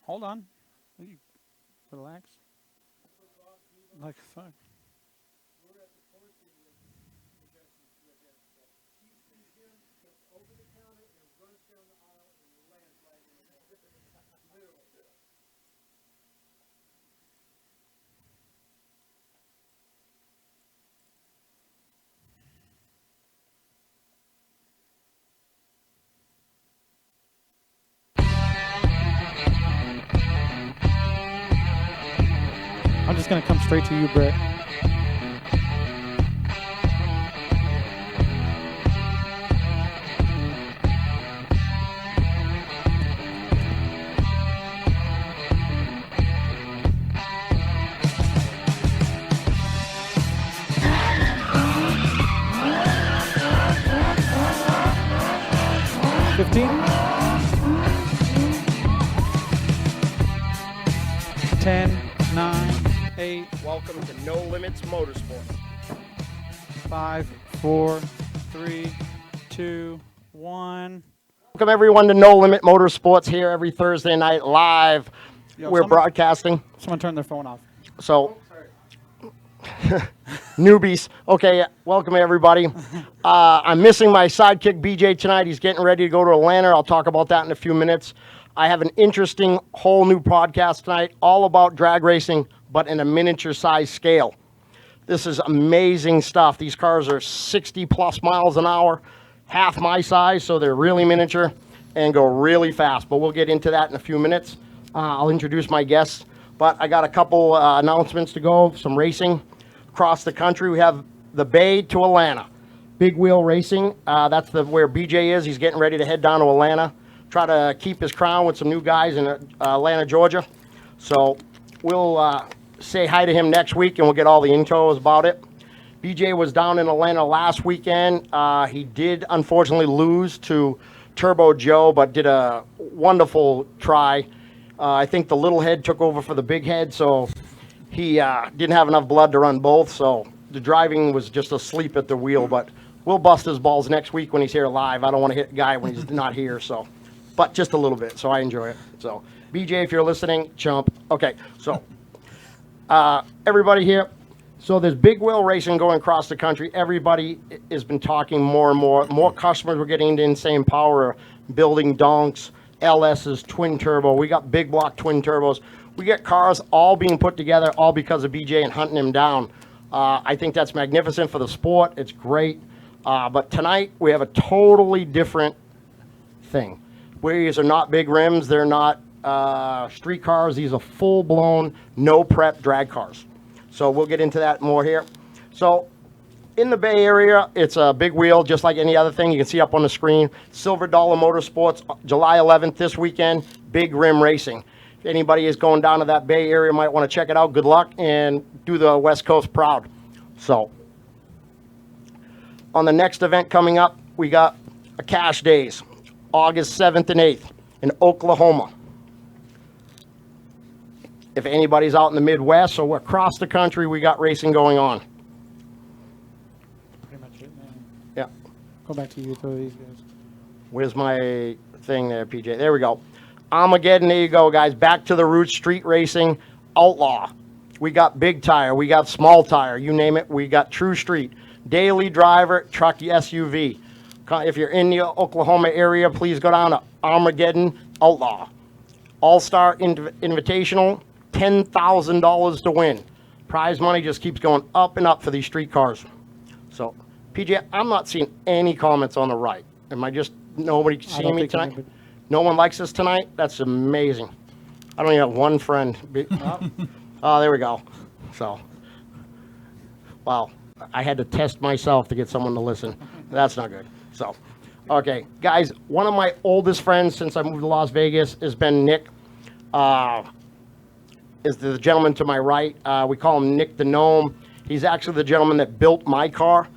Hold on. Relax. Like fuck. I'm just gonna come straight to you, Brett. Ten, 9, 8. Welcome to No Limits Motorsports. 5, 4, 3, 2, 1. Welcome everyone to No Limit Motorsports here every Thursday night live. We're broadcasting. Someone turn their phone off. So, newbies. Okay, welcome everybody. I'm missing my sidekick BJ tonight. He's getting ready to go to Atlanta. I'll talk about that in a few minutes. I have an interesting whole new podcast tonight, all about drag racing, but in a miniature size scale. This is amazing stuff. These cars are 60 plus miles an hour, half my size, so they're really miniature and go really fast. But we'll get into that in a few minutes. I'll introduce my guests, but I got a couple announcements to go, some racing across the country. We have the Bay to Atlanta, Big Wheel Racing. That's where BJ is. He's getting ready to head down to Atlanta, try to keep his crown with some new guys in Atlanta, Georgia. So we'll say hi to him next week, and we'll get all the info about it. BJ was down in Atlanta last weekend. He did unfortunately lose to Turbo Joe, but did a wonderful try. I think the little head took over for the big head, so he didn't have enough blood to run both, so the driving was just asleep at the wheel, but we'll bust his balls next week when he's here live. I don't want to hit a guy when he's not here, so, but just a little bit, so I enjoy it. So, BJ, if you're listening, chump. Okay, so, everybody here, so there's big wheel racing going across the country. Everybody has been talking more and more customers. We're getting into insane power, building donks, LS's, twin turbo. We got big block twin turbos. We get cars all being put together, all because of BJ and hunting him down. I think that's magnificent for the sport. It's great. But tonight we have a totally different thing. These are not big rims. They're not street cars. These are full-blown, no prep drag cars. So we'll get into that more here. So in the Bay Area, it's a big wheel, just like any other thing. You can see up on the screen, Silver Dollar Motorsports, July 11th this weekend, big rim racing. If anybody is going down to that Bay Area, might want to check it out. Good luck and do the West Coast proud. So on the next event coming up, we got a Cash Days, August 7th and 8th in Oklahoma. If anybody's out in the Midwest or across the country, we got racing going on. Pretty much it, man. Yeah. Go back to you, throw these guys. Where's my thing there, PJ? There we go. Armageddon, there you go, guys. Back to the roots, street racing, outlaw. We got big tire, we got small tire, you name it. We got true street, daily driver, truck, SUV. If you're in the Oklahoma area, please go down to Armageddon Outlaw. All-Star Invitational, $10,000 to win. Prize money just keeps going up and up for these street cars. So, PJ, I'm not seeing any comments on the right. Am I just, nobody seeing me tonight? No one likes us tonight? That's amazing. I don't even have one friend. Oh, there we go. So, wow. I had to test myself to get someone to listen. That's not good. So, okay. Guys, one of my oldest friends since I moved to Las Vegas has been Nick. Is the gentleman to my right. We call him Nick the Gnome. He's actually the gentleman that built my car.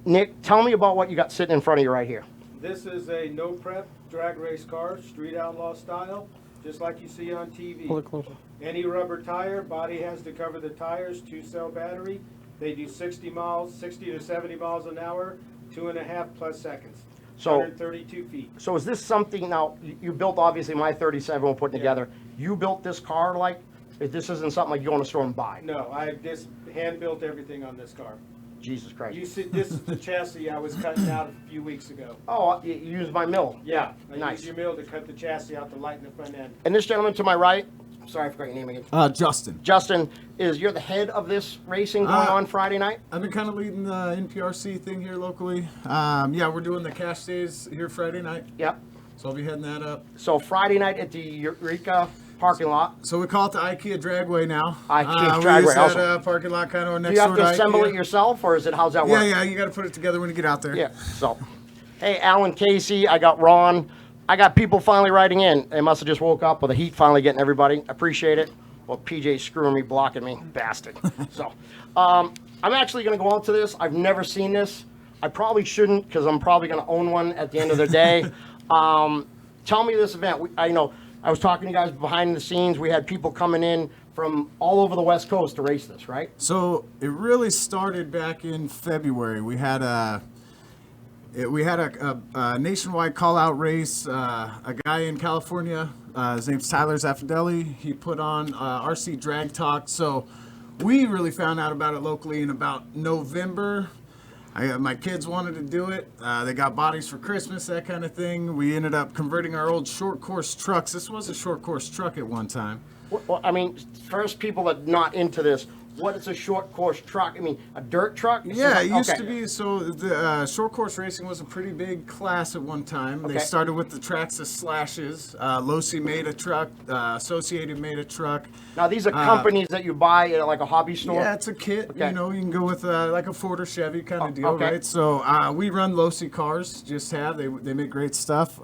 Nick, tell me about what you got sitting in front of you right here. This is a no prep drag race car, street outlaw style, just like you see on TV. Pull it closer. Any rubber tire, body has to cover the tires, 2-cell battery. They do 60 to 70 miles an hour, 2.5+ seconds. So, 132 feet. so is this something, now, you built obviously my 37 we're putting together. You built this car like, this isn't something like you go in a store and buy? No, I just hand built everything on this car. Jesus Christ. You see, this is the chassis I was cutting out a few weeks ago. Oh, you used my mill. Yeah, I Nice. used your mill to cut the chassis out to lighten the front end. And this gentleman to my right, sorry, I forgot your name again. Justin. Justin, you're the head of this racing going on Friday night? I've been kind of leading the NPRC thing here locally. Yeah, we're doing the cash days here Friday night, Yep. so I'll be heading that up. So Friday night at the Eureka parking lot. So we call it the IKEA Dragway now. IKEA We Dragway, use that awesome. parking lot kind of Do next you have door to to assemble IKEA. it yourself, or is it, how's that work? Yeah, you got to put it together when you get out there. Yeah, so, hey, Alan Casey, I got Ron. I got people finally writing in. They must have just woke up with the heat finally getting everybody. Appreciate it. Well, PJ's screwing me, blocking me, bastard. So, I'm actually going to go out to this. I've never seen this. I probably shouldn't, because I'm probably going to own one at the end of the day. Tell me this event. I was talking to you guys behind the scenes. We had people coming in from all over the West Coast to race this, right? So it really started back in February. We had a nationwide call-out race. A guy in California, his name's Tyler Zaffadelli. He put on RC Drag Talk. So we really found out about it locally in about November. My kids wanted to do it. They got bodies for Christmas, that kind of thing. We ended up converting our old short course trucks. This was a short course truck at one time. Well, I mean, first people that are not into this, what is a short course truck? I mean, a dirt truck? Yeah, it used Okay. to be. So the short course racing was a pretty big class at one time. Okay. They started with the Traxxas Slashes. Losi made a truck. Associated made a truck. Now, these are companies that you buy at like a hobby store? Yeah, it's a kit. Okay. You know, you can go with like a Ford or Chevy kind of deal, okay. right? So we run Losi cars. They make great stuff.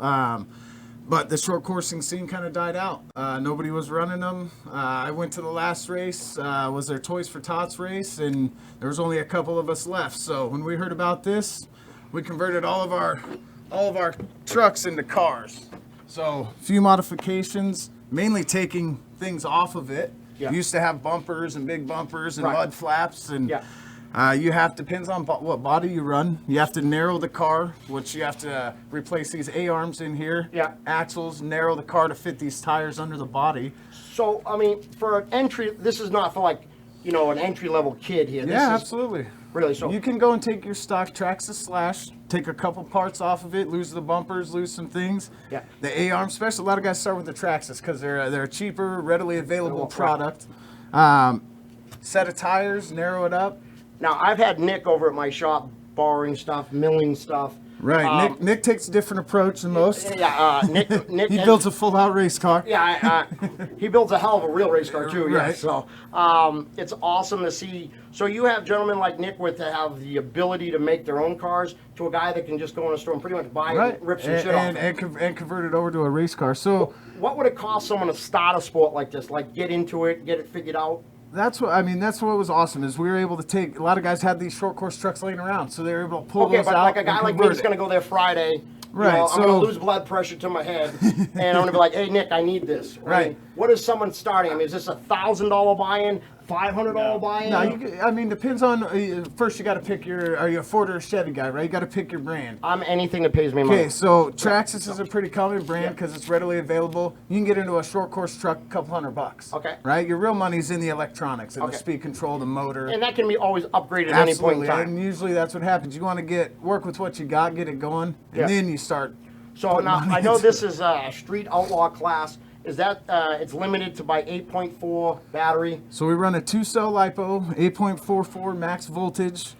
But the short coursing scene kind of died out. Nobody was running them. I went to the last race, was their Toys for Tots race, and there was only a couple of us left. So when we heard about this, we converted all of our trucks into cars. So a few modifications, mainly taking things off of it. Yeah. We used to have bumpers and big bumpers and Right. mud flaps and. Yeah. Depends on what body you run. You have to narrow the car, which you have to replace these A-arms in here. Yeah. Axles, narrow the car to fit these tires under the body. So, I mean, for an entry, this is not for like, an entry-level kid here. This Yeah, is absolutely. Really, so. You can go and take your stock Traxxas Slash, take a couple parts off of it, lose the bumpers, lose some things. Yeah. The A-arm, especially a lot of guys start with the Traxxas because they're a cheaper, readily available Right. product. Set of tires, narrow it up. Now, I've had Nick over at my shop borrowing stuff, milling stuff. Right. Nick takes a different approach than most. Yeah, Nick He has- builds a full-out race car. Yeah, he builds a hell of a real race car too. Yeah, Right. so it's awesome to see. So you have gentlemen like Nick with to have the ability to make their own cars to a guy that can just go in a store and pretty much buy it and rip some shit off. and convert it over to a race car. So What would it cost someone to start a sport like this? Like get into it, get it figured out. that's what was awesome is we were able to take. A lot of guys had these short course trucks laying around, so they were able to pull Okay, those but out. like a and guy like me convert is it. going to go there Friday. Right, I'm so- going to lose blood pressure to my head, and I'm going to be like, "Hey Nick, I need this." Right. What is someone starting? I mean, is this $1,000 buy-in, $500 buy-in? No, depends on. First, you got to pick are you a Ford or a Chevy guy, right? You got to pick your brand. I'm anything that pays me money. Okay, so Traxxas is a pretty common brand because it's readily available. You can get into a short course truck a couple $100. Okay. Right? Your real money's in the electronics and Okay. the speed control, the motor. And that can be always upgraded at any point in Absolutely, time. and usually that's what happens. You want to work with what you got, get it going, and Yeah. then you start. So now I know this is a street outlaw class. Is that it's limited to by 8.4 battery? So we run a 2-cell LiPo, 8.44 max voltage.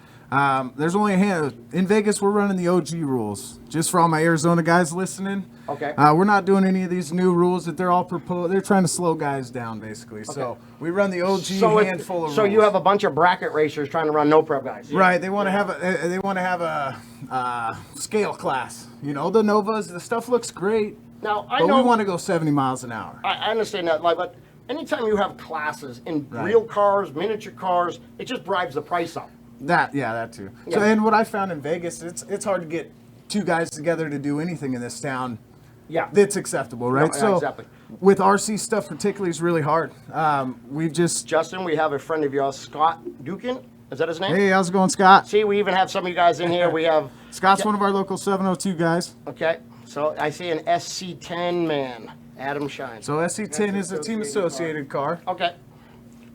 There's only a hand. In Vegas, we're running the OG rules. Just for all my Arizona guys listening. Okay. We're not doing any of these new rules that they're all proposed. They're trying to slow guys down, basically. So we run the OG handful of rules. So you have a bunch of bracket racers trying to run no prep guys. Right, they want to have a scale class. You know, the Novas, the stuff looks great, Now I but know we want to go 70 miles an hour. I understand that, like, but anytime you have classes in Right. real cars, miniature cars, it just drives the price up. That too. So, Yeah. and what I found in Vegas, it's hard to get two guys together to do anything in this town Yeah. that's acceptable, right? No, so exactly. with RC stuff particularly is really hard. We've just Justin, we have a friend of yours, Scott Dukin. Is that his name? Hey, how's it going, Scott? See, we even have some of you guys in here. We have, Scott's one of our local 702 guys. okay, so I see an SC10 man, Adam Shines. So SC10 is a team associated car. Okay,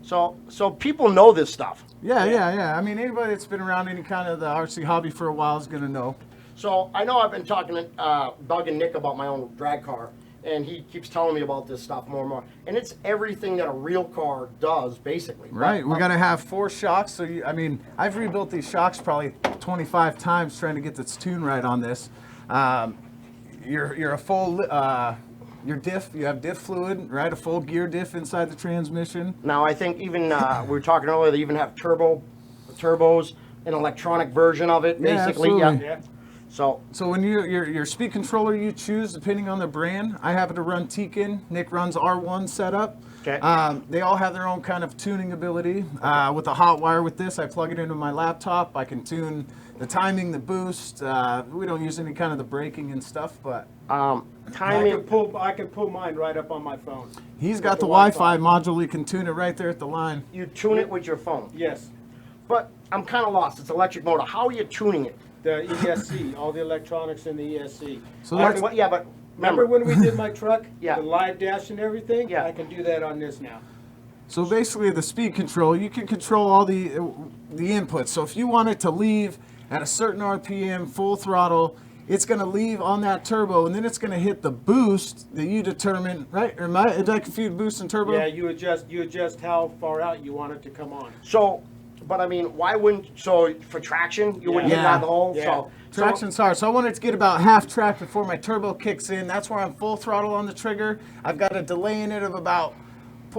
so people know this stuff. Yeah. I mean, anybody that's been around any kind of the RC hobby for a while is going to know. So I know I've been talking to Doug and Nick about my own drag car, and he keeps telling me about this stuff more and more. And it's everything that a real car does, basically. Right. We got to have 4 shocks. So, I mean, I've rebuilt these shocks probably 25 times trying to get this tune right on this. You're a full, your diff, you have diff fluid, right? A full gear diff inside the transmission. Now, I think even, we were talking earlier, they even have turbos, an electronic version of it, Yeah, basically. absolutely. Yeah. So when your speed controller you choose, depending on the brand, I happen to run Tekin. Nick runs R1 setup. Okay. They all have their own kind of tuning ability. With a hot wire with this, I plug it into my laptop. I can tune the timing, the boost. We don't use any kind of the braking and stuff, but timing. I can pull mine right up on my phone. he's got the Wi-Fi module. You can tune it right there at the line. You tune it with your phone. Yes. But I'm kind of lost. It's electric motor. How are you tuning it? The ESC, all the electronics in the ESC. So What- that's what- yeah, but Remember when we did my truck? Yeah. The live dash and everything? Yeah. I can do that on this now. So basically, the speed control, you can control all the inputs. So if you want it to leave at a certain RPM, full throttle, it's going to leave on that turbo, and then it's going to hit the boost that you determine, right? Or did I confuse boost and turbo? Yeah, you adjust how far out you want it to come on. So, but I mean, why wouldn't, so for traction, you wouldn't get Yeah. out the hole? Yeah. Traction's hard, so I want it to get about half track before my turbo kicks in. That's where I'm full throttle on the trigger. I've got a delay in it of about,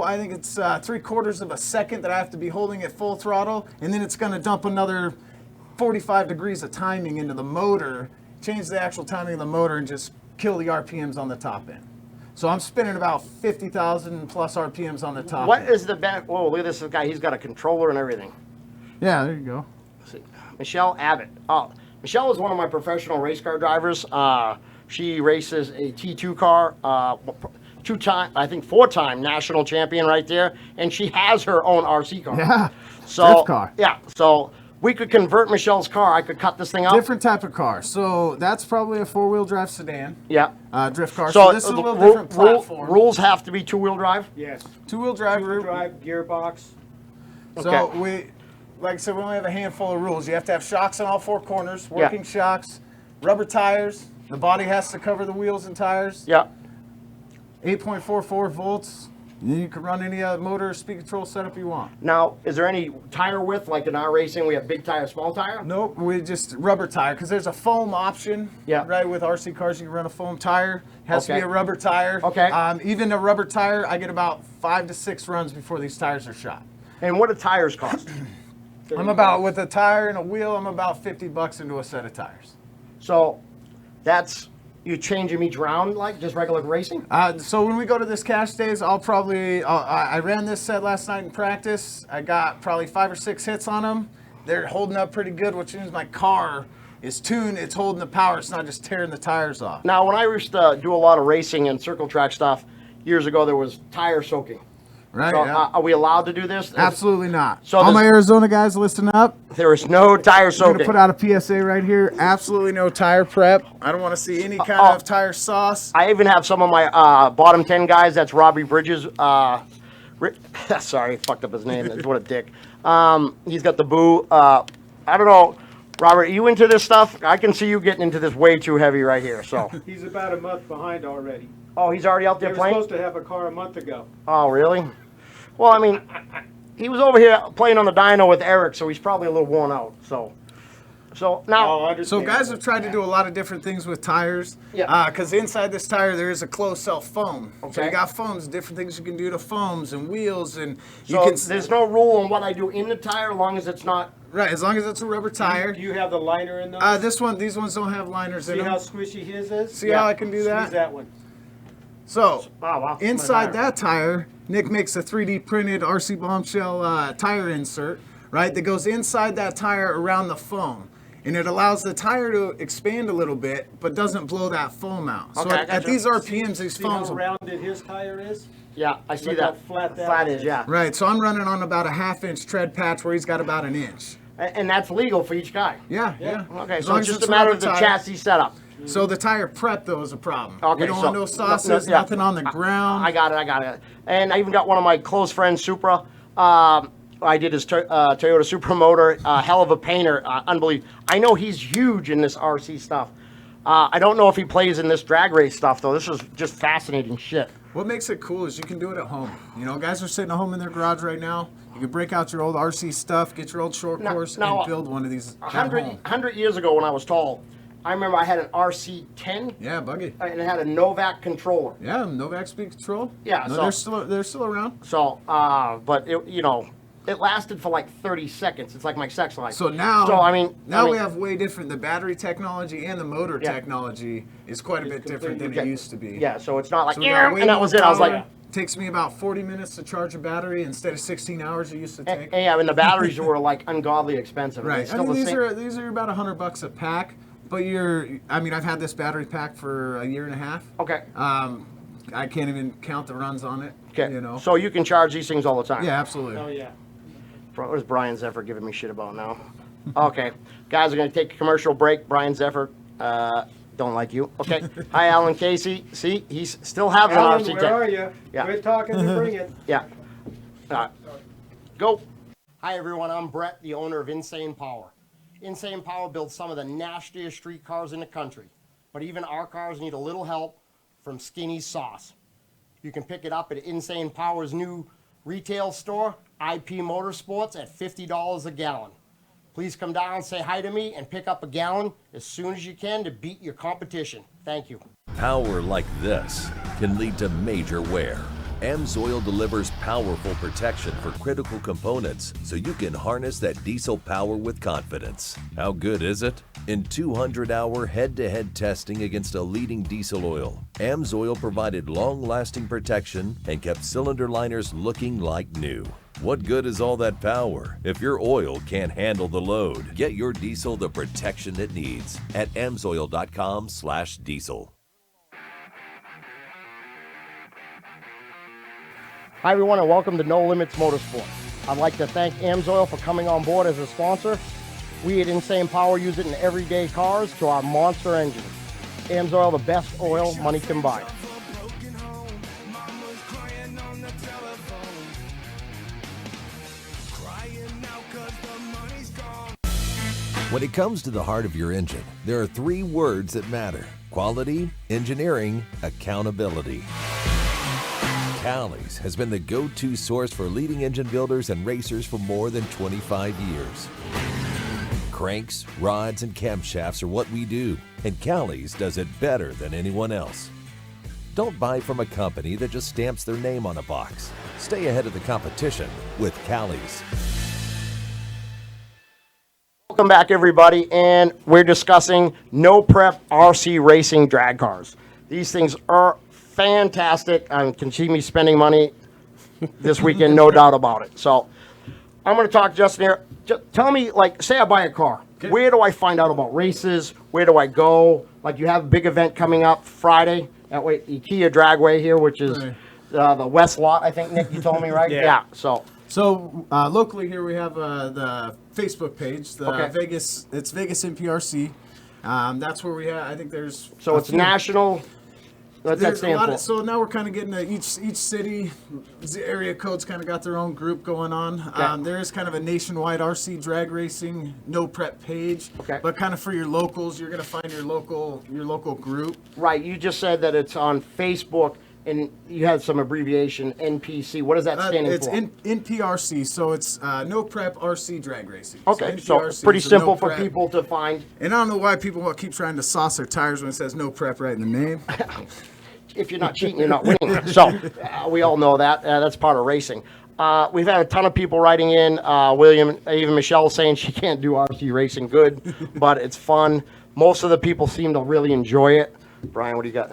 I think it's 3/4 of a second that I have to be holding at full throttle, and then it's going to dump another 45 degrees of timing into the motor, change the actual timing of the motor, and just kill the RPMs on the top end. So I'm spinning about 50,000 plus RPMs on the top What end. is the benefit? Whoa, look at this guy. He's got a controller and everything. Yeah, there you go. See, Michelle Abbott. Oh, Michelle is one of my professional race car drivers. She races a T2 car, 4-time national champion right there, and she has her own RC car. Yeah, So, drift car. Yeah, so we could convert Michelle's car. I could cut this thing out. Different type of car. So that's probably a 4-wheel drive sedan, Yeah. drift car. So this is a little different platform. Rules have to be 2-wheel drive. Yes. 2-wheel drive. Two-wheel drive, gearbox. So Okay. like I said, we only have a handful of rules. You have to have shocks on all 4 corners, working shocks, rubber tires. The body has to cover the wheels and tires. Yeah. 8.44 volts. And then you can run any motor or speed control setup you want. Now, is there any tire width, like in our racing, we have big tire, small tire? Nope, we just rubber tire because there's a foam option. Yeah. Right, with RC cars, you can run a foam tire. Has to Okay. be a rubber tire. Okay. Even a rubber tire, I get about 5 to 6 runs before these tires are shot. And what do tires cost? I'm about, with a tire and a wheel, I'm about $50 into a set of tires. So that's, you change them each round, like just regular racing? So when we go to this cash days, I ran this set last night in practice. I got probably 5 or 6 hits on them. They're holding up pretty good, which means my car is tuned. It's holding the power. It's not just tearing the tires off. Now, when I used to do a lot of racing and circle track stuff years ago, there was tire soaking. Right? So yeah. are we allowed to do this? Absolutely not. So All this- my Arizona guys, listen up. There is no tire I'm soaking. going to put out a PSA right here. Absolutely no tire prep. I don't want to see any kind of tire sauce. I even have some of my bottom 10 guys. That's Robbie Bridges. Sorry, fucked up his name. What a dick. He's got the boo. I don't know. Robert, are you into this stuff? I can see you getting into this way too heavy right here. So, He's about a month behind already. oh, he's already out They there were playing. supposed to have a car a month ago. Oh, really? Well, I mean, he was over here playing on the dyno with Eric, so he's probably a little worn out. So now, Oh, I understand. So guys have tried to do a lot of different things with tires. Yeah. Because inside this tire there is a closed cell foam. So Okay. you got foams, different things you can do to foams and wheels, and you so can. there's no rule on what I do in the tire, as long as it's not. Right, as long as it's a rubber tire. Do you have the liner in those? These ones don't have liners in See them. how squishy his is? See how I can do that? Squeeze that one. So Oh, wow. inside that tire, Nick makes a 3D printed RC bombshell tire insert, right? That goes inside that tire around the foam. and it allows the tire to expand a little bit, but doesn't blow that foam out. So Okay, I at gotcha. these RPMs, these See how foams will. rounded his tire is? Yeah, I see Look that. how flat that Flat is. is, yeah. Right, so I'm running on about a 1/2 inch tread patch where he's got about an inch. And that's legal for each guy. Yeah. Okay, As so long it's as just a matter of the rubber tire. chassis setup. So the tire prep though is a problem. Okay, we don't so- want no sauces, yeah. nothing on the ground. I got it. And I even got one of my close friends, Supra. I did his Toyota Supra motor. Hell of a painter. Unbelievable. I know he's huge in this RC stuff. I don't know if he plays in this drag race stuff, though. This is just fascinating shit. What makes it cool is you can do it at home. You know, guys are sitting at home in their garage right now. You can break out your old RC stuff, get your old short course, now, and build one of these at 100 home. years ago when I was tall, I remember I had an RC10, Yeah, buggy. and it had a Novak controller. Yeah, Novak speed control. Yeah, no, so- they're still around. So, but it, it lasted for like 30 seconds. It's like my sex life. So now, I mean, we have way different. The battery technology and the motor Yeah. technology is quite a bit different than it used to be. Yeah, so it's not like, So we got way and that more was it. I was power. like, Takes me about 40 minutes to charge a battery instead of 16 hours it used to take. yeah, I mean, the batteries were like ungodly expensive. Right. It's I still mean, the same. these are about $100 a pack, but I've had this battery pack for a year and a half. Okay. I can't even count the runs on it. Okay. You know. So you can charge these things all the time. Yeah, absolutely. Oh, yeah. What is Brian Zephyr giving me shit about now? Okay. Guys, we're going to take a commercial break. Brian Zephyr, don't like you. Okay. Hi, Alan Casey. See, he's still having Alan, an RC10. where are you? Yeah. Quit talking and bring it. Yeah. Go. Hi, everyone. I'm Brett, the owner of Insane Power. Insane Power builds some of the nastiest street cars in the country. But even our cars need a little help from Skinny Sauce. You can pick it up at Insane Power's new retail store, IP Motorsports, at $50 a gallon. Please come down and say hi to me and pick up a gallon as soon as you can to beat your competition. Thank you. Power like this can lead to major wear. AMSOIL delivers powerful protection for critical components so you can harness that diesel power with confidence. How good is it? In 200-hour head-to-head testing against a leading diesel oil, AMSOIL provided long-lasting protection and kept cylinder liners looking like new. What good is all that power if your oil can't handle the load? Get your diesel the protection it needs at amsoil.com/diesel. Hi, everyone, and welcome to No Limits Motorsports. I'd like to thank AMSOIL for coming on board as a sponsor. We at Insane Power use it in everyday cars to our monster engines. AMSOIL, the best oil money can buy. When it comes to the heart of your engine, there are 3 words that matter: quality, engineering, accountability. Callie's has been the go-to source for leading engine builders and racers for more than 25 years. Cranks, rods, and camshafts are what we do, and Callie's does it better than anyone else. Don't buy from a company that just stamps their name on a box. Stay ahead of the competition with Callie's. Welcome back, everybody, and we're discussing no prep RC racing drag cars. These things are fantastic. I can see me spending money this weekend, no doubt about it. So I'm going to talk to Justin here. Tell me, like, say I buy a car. Okay. Where do I find out about races? Where do I go? Like, you have a big event coming up Friday at IKEA Dragway here, which is the West Lot, I think, Nick, you told me, right? Yeah. So Locally here we have the Facebook page, Okay. Vegas NPRC. That's where we have. I think there's. So it's national. What's that There's a stand lot for? of, so now we're kind of getting to each city, the area code's kind of got their own group going on. Okay. There is kind of a nationwide RC drag racing no prep page. Okay. But kind of for your locals, you're gonna find your local group. Right. You just said that it's on Facebook, and you had some abbreviation, NPC. What does that stand It's for? NPRC, so it's no prep RC drag racing. Okay, so NPRC pretty is a no simple for prep. people to find. And I don't know why people keep trying to sauce their tires when it says no prep right in the name. If you're not cheating, you're not winning. So we all know that. That's part of racing. We've had a ton of people writing in. William, even Michelle saying she can't do RC racing good, but it's fun. Most of the people seem to really enjoy it. Brian, what do you got?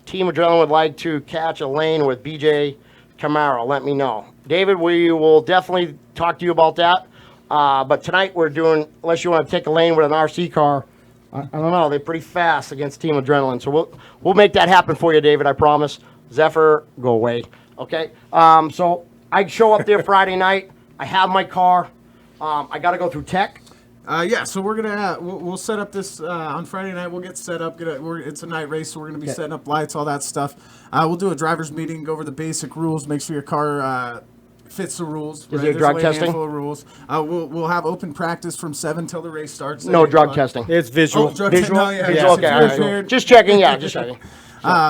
Team Adrenaline would like to catch a lane with BJ Camaro. Let me know. David, we will definitely talk to you about that. But tonight we're doing, unless you want to take a lane with an RC car, I don't know, they're pretty fast against Team Adrenaline. So we'll make that happen for you, David, I promise. Zephyr, go away. Okay? So I show up there Friday night. I have my car. I got to go through tech. Yeah, so we're gonna we'll set up this on Friday night. We'll get set up. It's a night race, so we're gonna be setting up lights, all that stuff. We'll do a driver's meeting, go over the basic rules, make sure your car fits the rules. Is there drug testing? Handful of rules. We'll have open practice from 7 till the race starts. No drug testing. It's visual. Oh, drug Visual? No, yeah, Visual, okay, all right. prepared. Just checking, yeah, just checking.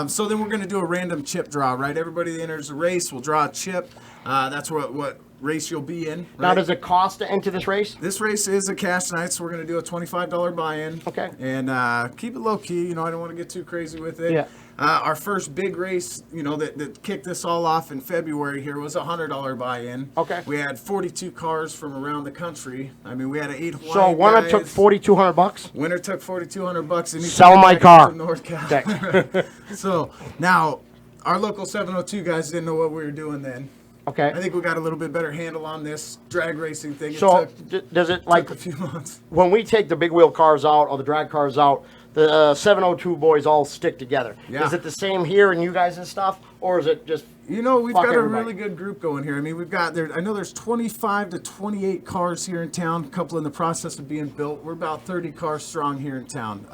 So then we're going to do a random chip draw, right? Everybody that enters the race will draw a chip. That's what race you'll be in. Right? Now, does it cost to enter this race? This race is a cash night, so we're going to do a $25 buy-in. Okay. And keep it low-key. You know, I don't want to get too crazy with it. Yeah. Our first big race, you know, that kicked this all off in February here was a $100 buy-in. Okay. We had 42 cars from around the country. I mean, we had 8 Hawaiian So winner took guys. $4,200. Winner took $4,200. And he Sell took it my back car. to North Cal. Okay. So now, our local 702 guys didn't know what we were doing then. Okay. I think we got a little bit better handle on this drag racing thing. So It does it, took like, a few months. when we take the big wheel cars out or the drag cars out, the 702 boys all stick together. Yeah. Is it the same here and you guys and stuff, or is it just? You know, we've Fuck got everybody. a really good group going here. I mean, we've got there. I know there's 25 to 28 cars here in town. A couple in the process of being built. We're about 30 cars strong here in town.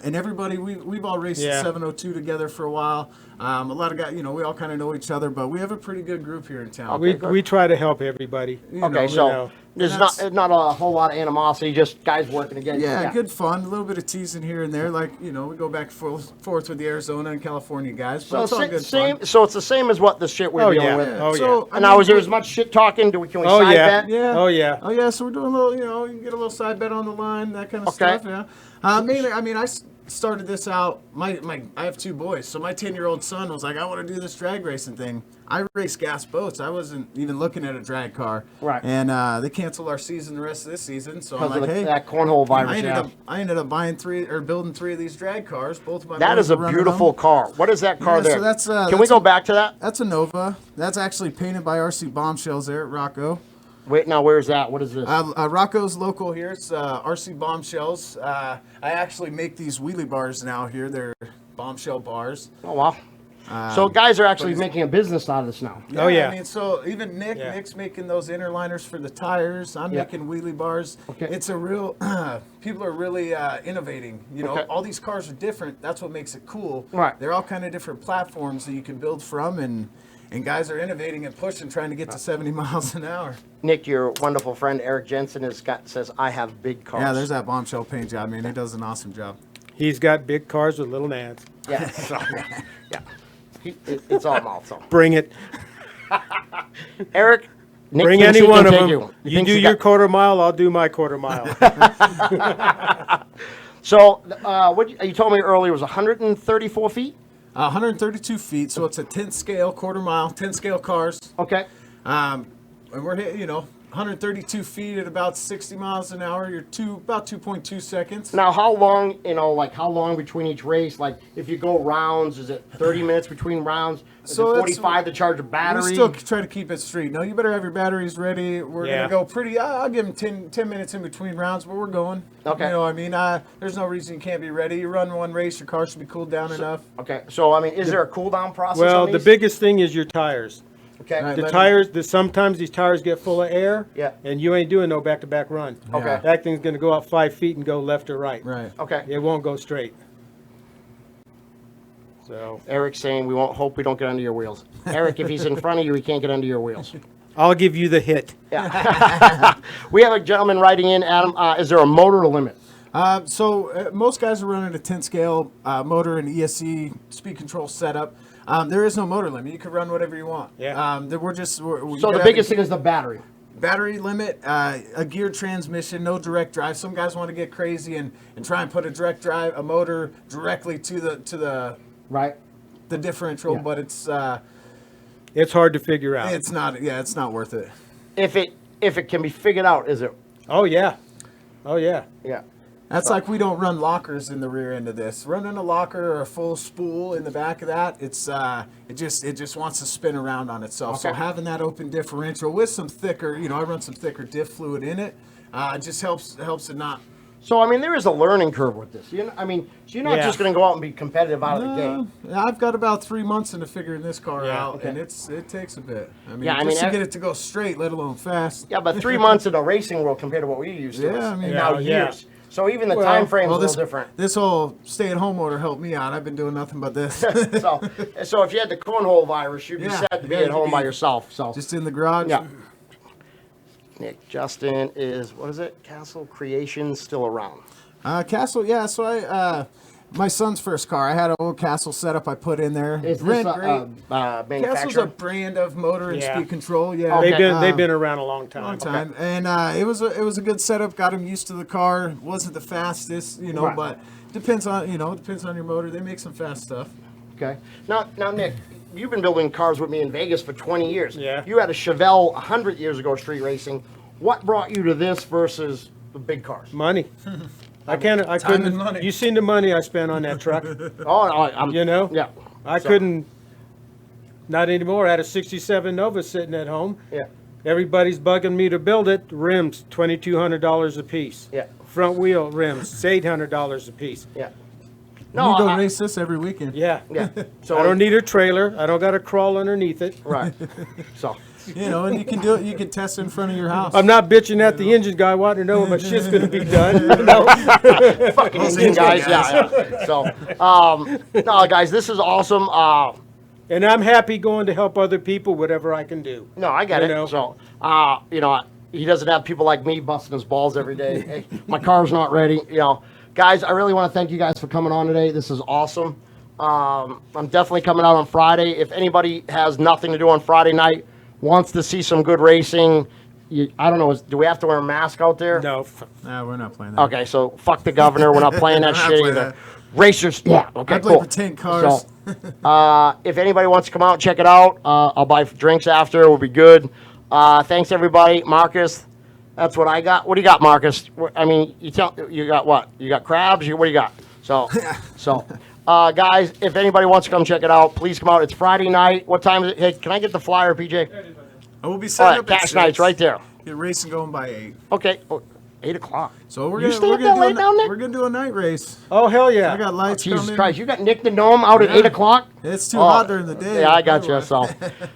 And everybody, we've all raced Yeah. the 702 together for a while. A lot of guys, you know, we all kind of know each other, but we have a pretty good group here in town. We try to help everybody. Okay, so know. there's And not a whole lot of animosity, just guys working against. Yeah, good fun. A little bit of teasing here and there. Like, you know, we go back and forth with the Arizona and California guys. But So it's all good same. fun. So it's the same as what the shit we're Oh, dealing yeah. with. Oh, So, yeah. And now, is there as much shit talking? Can we Oh, side yeah. bet? Yeah. Oh, yeah. Oh, yeah. So we're doing a little, you know, you can get a little side bet on the line, that kind of Okay. stuff. Yeah. Mainly, I mean, I started this out. I have 2 boys, so my 10-year-old son was like, I want to do this drag racing thing. I race gas boats. I wasn't even looking at a drag car. Right. And they canceled our season the rest of this season. So I'm Because like, of hey. that cornhole virus. I ended up buying building 3 of these drag cars. Both of my That boys is a are running beautiful them. car. What is that car Yeah, so there? that's, Can we that's go a- back to that? That's a Nova. That's actually painted by RC Bombshells there at Rocco. Wait, now where's that? What is this? Rocco's local here. It's RC Bombshells. I actually make these wheelie bars now here. They're bombshell bars. Oh wow. So guys are actually but- making a business out of this now. Oh, yeah. I mean, so even Yeah. Nick's making those inner liners for the tires. I'm Yeah. making wheelie bars. Okay. It's a real, people are really innovating. You know, Okay. all these cars are different. That's what makes it cool. Right. They're all kind of different platforms that you can build from, and guys are innovating and pushing, trying to get to 70 miles an hour. Nick, your wonderful friend Eric Jensen says I have big cars. Yeah, there's that bombshell paint job. I mean, he does an awesome job. He's got big cars with little nads. Yeah. So, yeah. It's all mouth. So Bring it. Eric, Nick Bring thinks any he one can of take them. You thinks do he your got- quarter mile, I'll do my quarter mile. So what you told me earlier was 134 feet. 132 feet, so it's a 10 scale, quarter mile, 10 scale cars. Okay. And we're hitting, 132 feet at about 60 miles an hour. You're about 2.2 seconds. Now, how long, how long between each race? Like, if you go rounds, is it 30 minutes between rounds? Is So it that's- 45 to charge a battery? We still try to keep it straight. No, you better have your batteries ready. We're Yeah. going to go pretty, I'll give them 10 minutes in between rounds, but we're going. Okay. You know what I mean? There's no reason you can't be ready. You run one race, your car should be cooled down enough. Okay, so, is there a cool down process Well, on the these? biggest thing is your tires. Okay. Right. The Let tires, sometimes these tires get full of air. Yeah. And you ain't doing no back-to-back run. Okay. That thing's going to go up 5 feet and go left or right. Right. Okay. It won't go straight. So Eric's saying we won't get under your wheels. Eric, if he's in front of you, he can't get under your wheels. I'll give you the hit. We have a gentleman writing in, Adam. Is there a motor limit? Most guys are running a 10 scale motor and ESC speed control setup. There is no motor limit. You can run whatever you want. Yeah. So the biggest thing is the battery. Battery limit, a geared transmission, no direct drive. Some guys want to get crazy and try and put a motor directly to the Right. differential, Yeah. but it's It's hard to figure out. it's not worth it. If it can be figured out, is it? Oh, yeah. Oh, yeah. Yeah. That's like we don't run lockers in the rear end of this. Running a locker or a full spool in the back of that, it just wants to spin around on itself. So Okay. having that open differential with some thicker, I run some thicker diff fluid in it. It just helps it not. So, I mean, there is a learning curve with this. I mean, so you're not Yeah. just going to go out and be competitive out of the gate. I've got about 3 months into figuring this car Yeah, out, okay. and it takes a bit. I mean, Yeah, I just mean, to get it to go straight, let alone fast. Yeah, but 3 months in the racing world compared to what we used to. Yeah, I is mean- now Yeah, years. So even the time frame's a little different. This whole stay-at-home order helped me out. I've been doing nothing but this. So if you had the cornhole virus, you'd be Yeah, set to be yeah, at home you'd by be yourself. So Just in the garage. yeah. Nick, Justin is, what is it? Castle Creations still around. Castle, yeah. So my son's first car, I had an old Castle setup I put in there. Is Ran this great. manufacturer? Castle's a brand of motor and Yeah. speed control. Yeah, Okay. They've been around a long time. long time, and it was a good setup. Got him used to the car. Wasn't the fastest, Right. but depends on your motor. They make some fast stuff. Okay. Now, Nick, you've been building cars with me in Vegas for 20 years. Yeah. You had a Chevelle 100 years ago, street racing. What brought you to this versus the big cars? Money. I Time and couldn't. money. You seen the money I spent on that truck? Oh, no, I'm, You know? Yeah. I So- couldn't. Not anymore. I had a '67 Nova sitting at home. Yeah. Everybody's bugging me to build it. Rims, $2,200 a piece. Yeah. Front wheel rims, it's $800 a piece. Yeah. We No, go I- race this every weekend. Yeah. yeah. So I don't need a trailer. I don't got to crawl underneath it. Right. So. And you can do it. You can test in front of your house. I'm not bitching at the engine guy wanting to know when my shit's going to be done. You know? Fucking engine guys. Yeah. So, no, guys, this is awesome. And I'm happy going to help other people, whatever I can do. No, I get You it. know. So, he doesn't have people like me busting his balls every day. Hey, my car's not ready. Guys, I really want to thank you guys for coming on today. This is awesome. I'm definitely coming out on Friday. If anybody has nothing to do on Friday night, wants to see some good racing, I don't know, do we have to wear a mask out there? No. Nah, we're not playing that. Okay, so fuck the governor. We're not playing that Not shit play either. that. Racers, yeah. Okay, I play cool. pretend cars. So, if anybody wants to come out and check it out, I'll buy drinks after. It will be good. Thanks everybody, Marcus. That's what I got. What do you got, Marcus? I mean, you got what? You got crabs? What do you got? So, guys, if anybody wants to come check it out, please come out. It's Friday night. What time is it? Hey, can I get the flyer, PJ? I will be All setting right, up at cash night's 6. right there. Get racing going by 8. Okay, 8 o'clock. So we're You gonna stay we're up gonna that do late down there? we're gonna do a night race. Oh, hell yeah. I got lights Jesus coming. Christ, you got Nick the Gnome out at Yeah. 8 o'clock? It's too hot during the day. Yeah, I got you. So,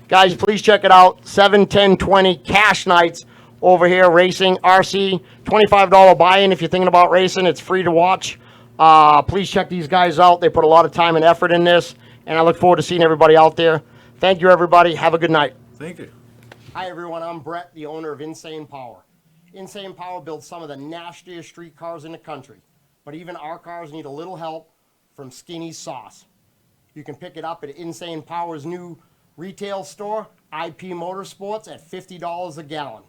guys, please check it out. 7, 10, 20 cash nights over here, racing, RC, $25 buy-in if you're thinking about racing. It's free to watch. Please check these guys out. They put a lot of time and effort in this, and I look forward to seeing everybody out there. Thank you, everybody. Have a good night. Thank you. Hi, everyone. I'm Brett, the owner of Insane Power. Insane Power builds some of the nastiest street cars in the country, but even our cars need a little help from Skinny Sauce. You can pick it up at Insane Power's new retail store, IP Motorsports, at $50 a gallon.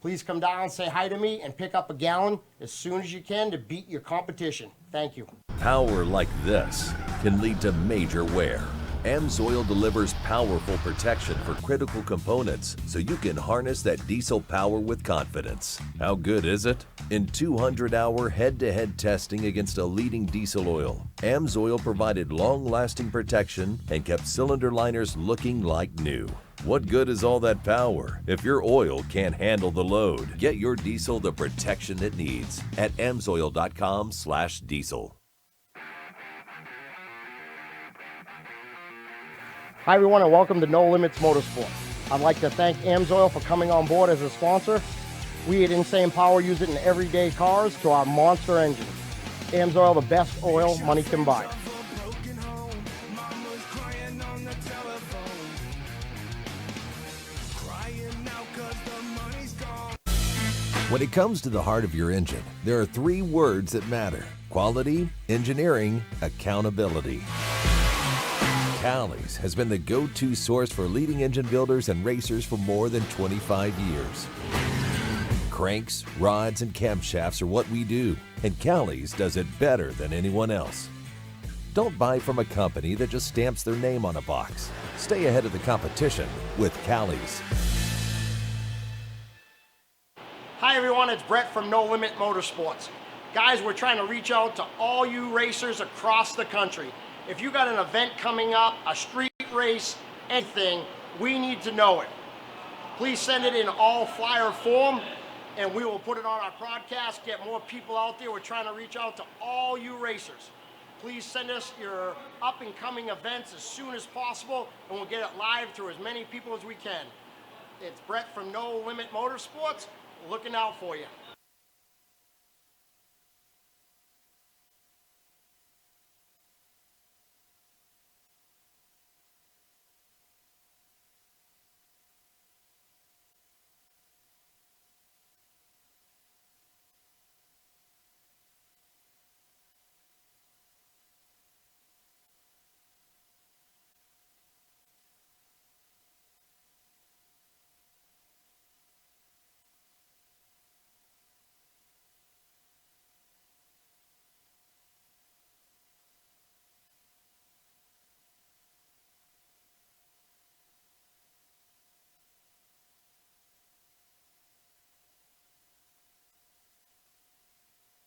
Please come down, say hi to me, and pick up a gallon as soon as you can to beat your competition. Thank you. Power like this can lead to major wear. AMSOIL delivers powerful protection for critical components so you can harness that diesel power with confidence. How good is it? In 200-hour head-to-head testing against a leading diesel oil, AMSOIL provided long-lasting protection and kept cylinder liners looking like new. What good is all that power if your oil can't handle the load? Get your diesel the protection it needs at amsoil.com/diesel. Hi, everyone, and welcome to No Limits Motorsports. I'd like to thank AMSOIL for coming on board as a sponsor. We at Insane Power use it in everyday cars to our monster engines. AMSOIL, the best oil money can buy. When it comes to the heart of your engine, there are 3 words that matter: quality, engineering, accountability. Callie's has been the go-to source for leading engine builders and racers for more than 25 years. Cranks, rods, and camshafts are what we do, and Callie's does it better than anyone else. Don't buy from a company that just stamps their name on a box. Stay ahead of the competition with Callie's. Hi, everyone, it's Brett from No Limit Motorsports. Guys, we're trying to reach out to all you racers across the country. If you got an event coming up, a street race, anything, we need to know it. Please send it in all flyer form and we will put it on our podcast, get more people out there. We're trying to reach out to all you racers. Please send us your up-and-coming events as soon as possible, and we'll get it live to as many people as we can. It's Brett from No Limit Motorsports, looking out for you.